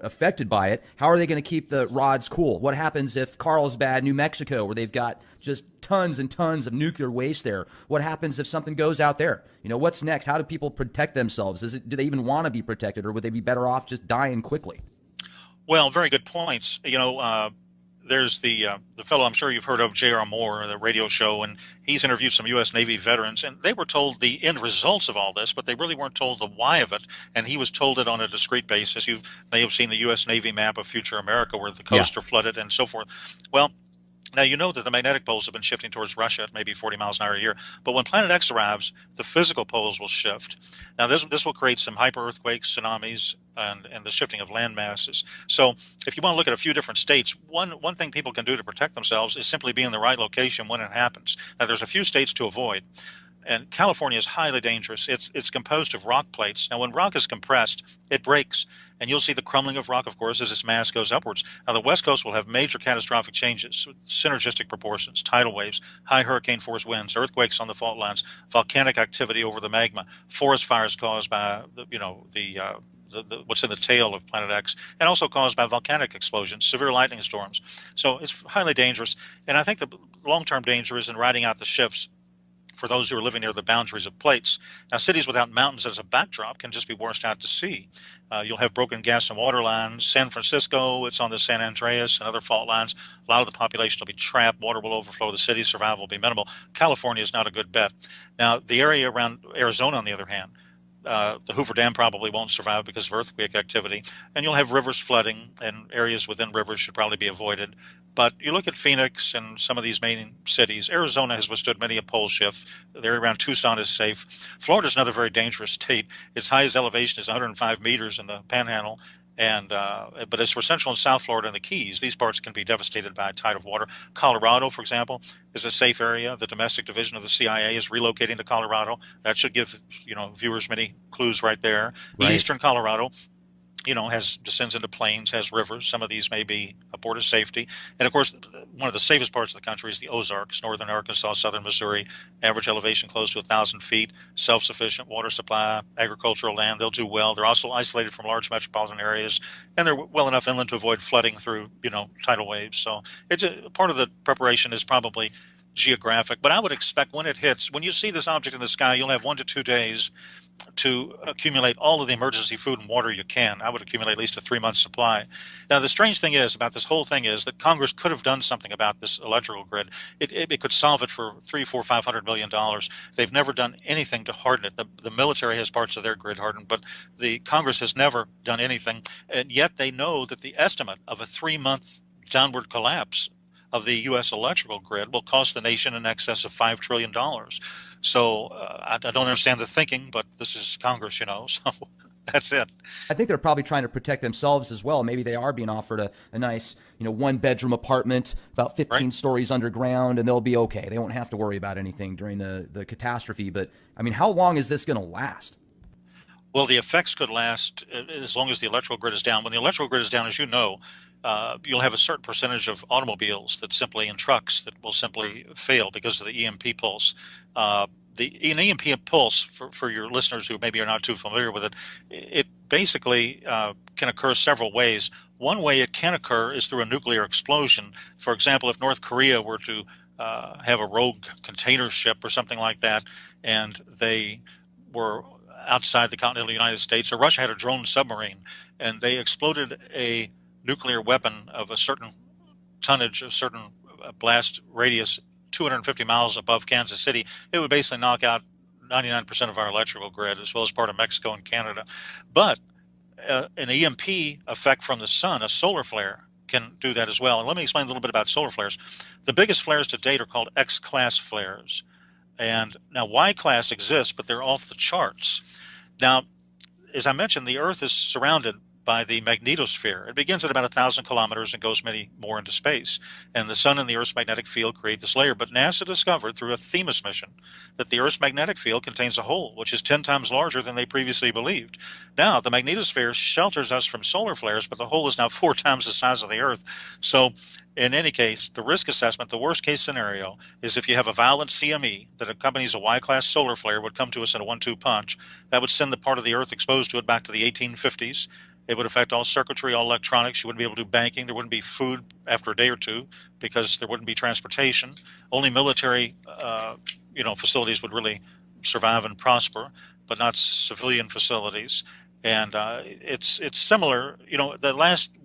[SPEAKER 1] affected by it. How are they going to keep the rods cool? What happens if Carlsbad, New Mexico, where they've got just tons and tons of nuclear waste there? What happens if something goes out there? What's next? How do people protect themselves? Do they even want to be protected, or would they be better off just dying quickly?
[SPEAKER 2] Well, very good points. There's the fellow I'm sure you've heard of, J.R. Moore, the radio show, and he's interviewed some U.S. Navy veterans, and they were told the end results of all this, but they really weren't told the why of it, and he was told it on a discrete basis. You may have seen the U.S. Navy map of future America where the coasts are flooded and so forth. Well, now, you know that the magnetic poles have been shifting towards Russia at maybe 40 miles an hour a year. But when Planet X arrives, the physical poles will shift. Now, this will create some hyper-earthquakes, tsunamis, and the shifting of land masses. So if you want to look at a few different states, one thing people can do to protect themselves is simply be in the right location when it happens. Now, there's a few states to avoid. And California is highly dangerous. It's composed of rock plates. Now, when rock is compressed, it breaks, and you'll see the crumbling of rock, of course, as its mass goes upwards. Now, the West Coast will have major catastrophic changes, synergistic proportions, tidal waves, high hurricane force winds, earthquakes on the fault lines, volcanic activity over the magma, forest fires caused by what's in the tail of Planet X, and also caused by volcanic explosions, severe lightning storms. So it's highly dangerous. And I think the long-term danger is in riding out the shifts for those who are living near the boundaries of plates. Now, cities without mountains as a backdrop can just be washed out to sea. You'll have broken gas and water lines. San Francisco, it's on the San Andreas and other fault lines. A lot of the population will be trapped. Water will overflow the city. Survival will be minimal. California is not a good bet. Now, the area around Arizona, on the other hand, the Hoover Dam probably won't survive because of earthquake activity, and you'll have rivers flooding, and areas within rivers should probably be avoided. But you look at Phoenix and some of these main cities. Arizona has withstood many a pole shift. The area around Tucson is safe. Florida is another very dangerous state. Its highest elevation is 105 meters in the Panhandle. But as for Central and South Florida and the Keys, these parts can be devastated by a tide of water. Colorado, for example, is a safe area. The domestic division of the CIA is relocating to Colorado. That should give viewers many clues right there.
[SPEAKER 1] Right.
[SPEAKER 2] Eastern Colorado has descends into plains, has rivers. Some of these may be a border safety. And of course, one of the safest parts of the country is the Ozarks, northern Arkansas, southern Missouri, average elevation close to 1,000 feet, self-sufficient water supply, agricultural land. They'll do well. They're also isolated from large metropolitan areas, and they're well enough inland to avoid flooding through, tidal waves. So it's part of the preparation is probably geographic. But I would expect when it hits, when you see this object in the sky, you'll have 1 to 2 days to accumulate all of the emergency food and water you can. I would accumulate at least a 3 month supply. Now, the strange thing is about this whole thing is that Congress could have done something about this electrical grid. It could solve it for $300, $400, $500 million. They've never done anything to harden it. The military has parts of their grid hardened, but the Congress has never done anything. And yet they know that the estimate of a 3 month downward collapse of the U.S. electrical grid will cost the nation in excess of $5 trillion. So I don't understand the thinking, but this is Congress, so that's it.
[SPEAKER 1] I think they're probably trying to protect themselves as well. Maybe they are being offered a nice, 1 bedroom apartment about 15
[SPEAKER 2] Right.
[SPEAKER 1] stories underground, and they'll be okay. They won't have to worry about anything during the catastrophe. But I mean, how long is this going to last?
[SPEAKER 2] Well, the effects could last as long as the electrical grid is down. When the electrical grid is down, as you know, you'll have a certain percentage of automobiles that simply and trucks that will simply fail because of the EMP pulse. An EMP pulse, for your listeners who maybe are not too familiar with it, it basically can occur several ways. One way it can occur is through a nuclear explosion. For example, if North Korea were to have a rogue container ship or something like that, and they were outside the continental United States, or Russia had a drone submarine, and they exploded a nuclear weapon of a certain tonnage, a certain blast radius, 250 miles above Kansas City, it would basically knock out 99% of our electrical grid, as well as part of Mexico and Canada. But an EMP effect from the sun, a solar flare, can do that as well. And let me explain a little bit about solar flares. The biggest flares to date are called X-class flares. And now Y-class exists, but they're off the charts. Now, as I mentioned, the Earth is surrounded by the magnetosphere. It begins at about 1,000 kilometers and goes many more into space. And the sun and the Earth's magnetic field create this layer. But NASA discovered through a Themis mission that the Earth's magnetic field contains a hole, which is 10 times larger than they previously believed. Now, the magnetosphere shelters us from solar flares, but the hole is now 4 times the size of the Earth. So, in any case, the risk assessment, the worst case scenario, is if you have a violent CME that accompanies a Y-class solar flare would come to us in a 1-2 punch. That would send the part of the Earth exposed to it back to the 1850s. It would affect all circuitry, all electronics. You wouldn't be able to do banking. There wouldn't be food after a day or two because there wouldn't be transportation. Only military, facilities would really survive and prosper, but not civilian facilities. And it's similar. We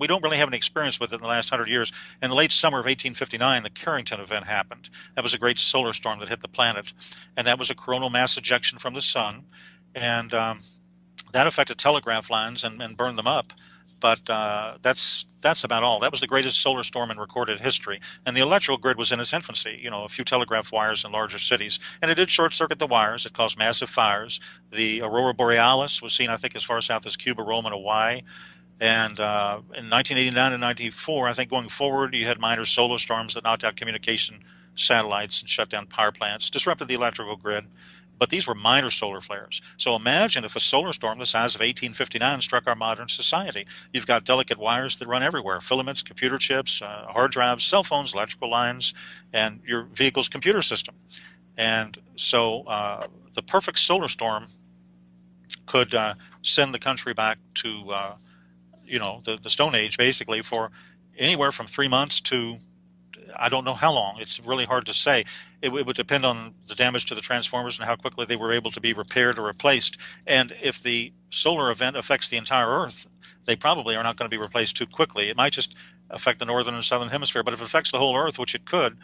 [SPEAKER 2] don't really have any experience with it in the last 100 years. In the late summer of 1859, the Carrington event happened. That was a great solar storm that hit the planet, and that was a coronal mass ejection from the sun, and that affected telegraph lines and burned them up. But that's about all. That was the greatest solar storm in recorded history. And the electrical grid was in its infancy, a few telegraph wires in larger cities. And it did short circuit the wires. It caused massive fires. The aurora borealis was seen, I think, as far south as Cuba, Rome, and Hawaii. And in 1989 and 94, I think going forward, you had minor solar storms that knocked out communication satellites and shut down power plants, disrupted the electrical grid. But these were minor solar flares. So imagine if a solar storm the size of 1859 struck our modern society. You've got delicate wires that run everywhere, filaments, computer chips, hard drives, cell phones, electrical lines, and your vehicle's computer system. And so the perfect solar storm could send the country back to, the Stone Age, basically, for anywhere from 3 months to I don't know how long. It's really hard to say. It would depend on the damage to the transformers and how quickly they were able to be repaired or replaced. And if the solar event affects the entire Earth, they probably are not going to be replaced too quickly. It might just affect the northern and southern hemisphere. But if it affects the whole Earth, which it could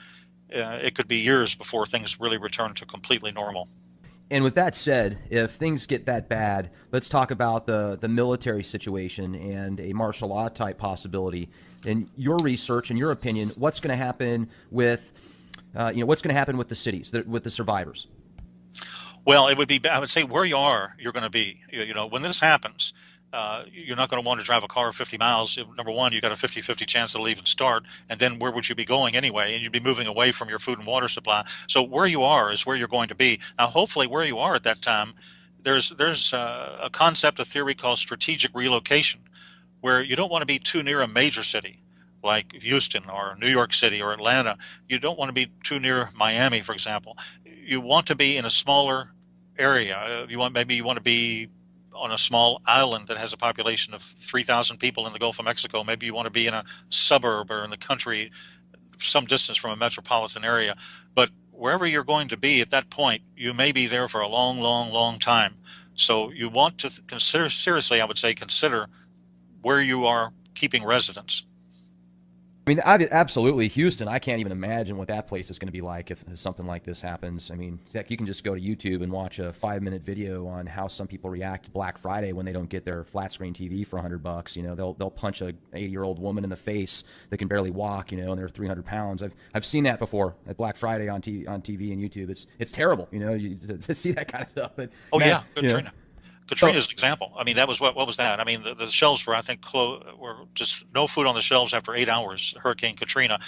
[SPEAKER 2] be years before things really return to completely normal.
[SPEAKER 1] And with that said, if things get that bad, let's talk about the military situation and a martial law type possibility. In your research, in your opinion, what's going to happen with, what's going to happen with the cities, with the survivors?
[SPEAKER 2] Well, I would say where you are, you're going to be. When this happens, you're not going to want to drive a car 50 miles. Number one, you got a 50-50 chance to leave and start. And then where would you be going anyway? And you'd be moving away from your food and water supply. So where you are is where you're going to be. Now, hopefully where you are at that time, there's a concept, a theory called strategic relocation, where you don't want to be too near a major city like Houston or New York City or Atlanta. You don't want to be too near Miami, for example. You want to be in a smaller area. Maybe you want to be on a small island that has a population of 3,000 people in the Gulf of Mexico. Maybe you want to be in a suburb or in the country, some distance from a metropolitan area. But wherever you're going to be at that point, you may be there for a long, long, long time. So you want to consider seriously, I would say, consider where you are keeping residence.
[SPEAKER 1] I mean, absolutely, Houston. I can't even imagine what that place is going to be like if something like this happens. I mean, Zach, you can just go to YouTube and watch a 5-minute video on how some people react to Black Friday when they don't get their flat screen TV for $100. You know, they'll punch a 80-year-old woman in the face that can barely walk. You know, and they're 300 pounds. I've seen that before at Black Friday on TV and YouTube. It's terrible. You know, to see that kind of stuff. But
[SPEAKER 2] Oh
[SPEAKER 1] man,
[SPEAKER 2] yeah, good Trina. Katrina's an example. I mean, that was what was that? I mean, the shelves were, I think, were just no food on the shelves after 8 hours. Hurricane Katrina.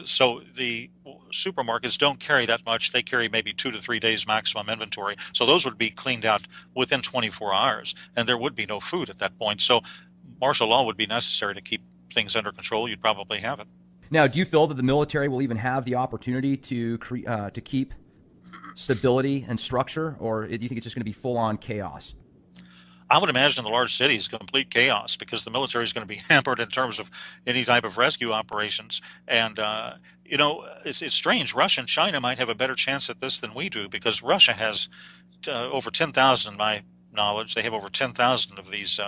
[SPEAKER 2] So the supermarkets don't carry that much. They carry maybe 2 to 3 days maximum inventory. So those would be cleaned out within 24 hours, and there would be no food at that point. So martial law would be necessary to keep things under control. You'd probably have it.
[SPEAKER 1] now, do you feel that the military will even have the opportunity to keep stability and structure, or do you think it's just going to be full on chaos?
[SPEAKER 2] I would imagine the large cities complete chaos because the military is going to be hampered in terms of any type of rescue operations. And it's strange. Russia and China might have a better chance at this than we do because Russia has over 10,000, in my knowledge, they have over 10,000 of these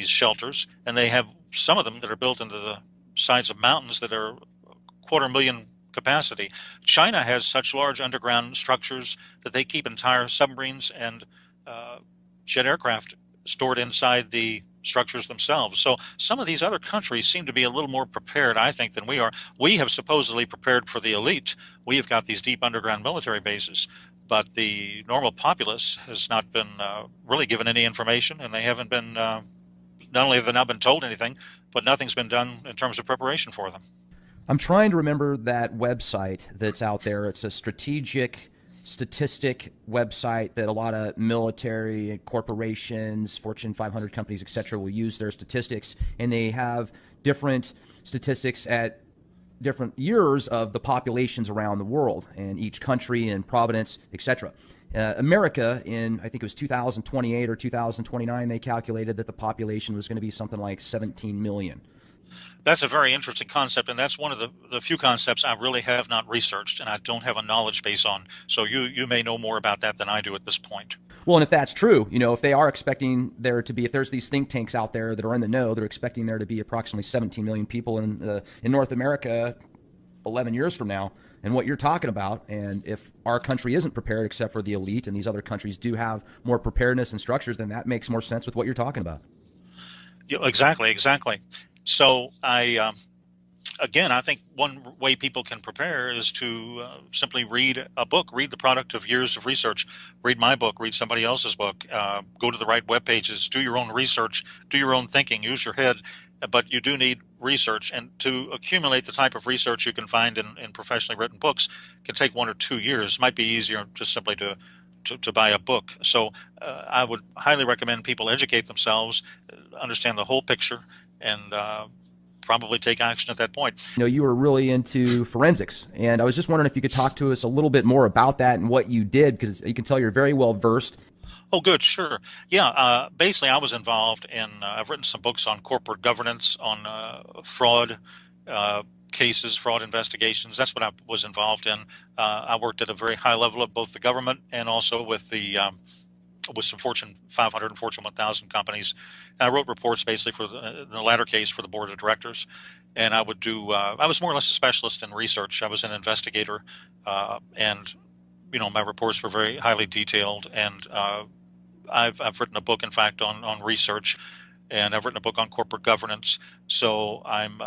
[SPEAKER 2] shelters, and they have some of them that are built into the sides of mountains that are 250,000 capacity. China has such large underground structures that they keep entire submarines and uh, jet aircraft stored inside the structures themselves. So some of these other countries seem to be a little more prepared, I think, than we are. We have supposedly prepared for the elite. We have got these deep underground military bases, but the normal populace has not been really given any information, and they haven't been. Not only have they not been told anything, but nothing's been done in terms of preparation for them.
[SPEAKER 1] I'm trying to remember that website that's out there. It's a strategic statistic website that a lot of military corporations, Fortune 500 companies, etc., will use their statistics, and they have different statistics at different years of the populations around the world and each country and providence, etc. America, in I think it was 2028 or 2029, they calculated that the population was going to be something like 17 million.
[SPEAKER 2] That's a very interesting concept, and that's one of the few concepts I really have not researched and I don't have a knowledge base on. So you may know more about that than I do at this point.
[SPEAKER 1] Well, and if that's true, you know, if they are expecting there to be, if there's these think tanks out there that are in the know, they're expecting there to be approximately 17 million people in North America 11 years from now, and what you're talking about, and if our country isn't prepared except for the elite, and these other countries do have more preparedness and structures, then that makes more sense with what you're talking about.
[SPEAKER 2] Yeah, exactly, exactly. So again, I think one way people can prepare is to simply read a book, read the product of years of research, read my book, read somebody else's book, go to the right web pages, do your own research, do your own thinking, use your head. But you do need research, and to accumulate the type of research you can find in professionally written books can take 1 or 2 years. It might be easier just simply to buy a book. So I would highly recommend people educate themselves, understand the whole picture, and probably take action at that point.
[SPEAKER 1] You know, you were really into forensics, and I was just wondering if you could talk to us a little bit more about that and what you did, because you can tell you're very well versed.
[SPEAKER 2] Oh, good, sure. Yeah, basically, I was involved in, I've written some books on corporate governance, on fraud uh, cases, fraud investigations. That's what I was involved in. I worked at a very high level of both the government and also with some Fortune 500 and Fortune 1000 companies. And I wrote reports basically in the latter case, for the board of directors. And I would I was more or less a specialist in research. I was an investigator, and my reports were very highly detailed. And I've written a book, in fact, on research, and I've written a book on corporate governance. So I'm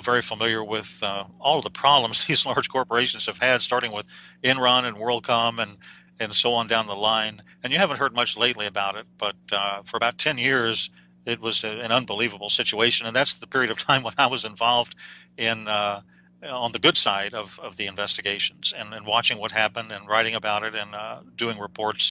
[SPEAKER 2] very familiar with all of the problems these large corporations have had, starting with Enron and WorldCom and so on down the line. And you haven't heard much lately about it, but for about 10 years, it was an unbelievable situation. And that's the period of time when I was involved in on the good side of the investigations and watching what happened and writing about it and doing reports.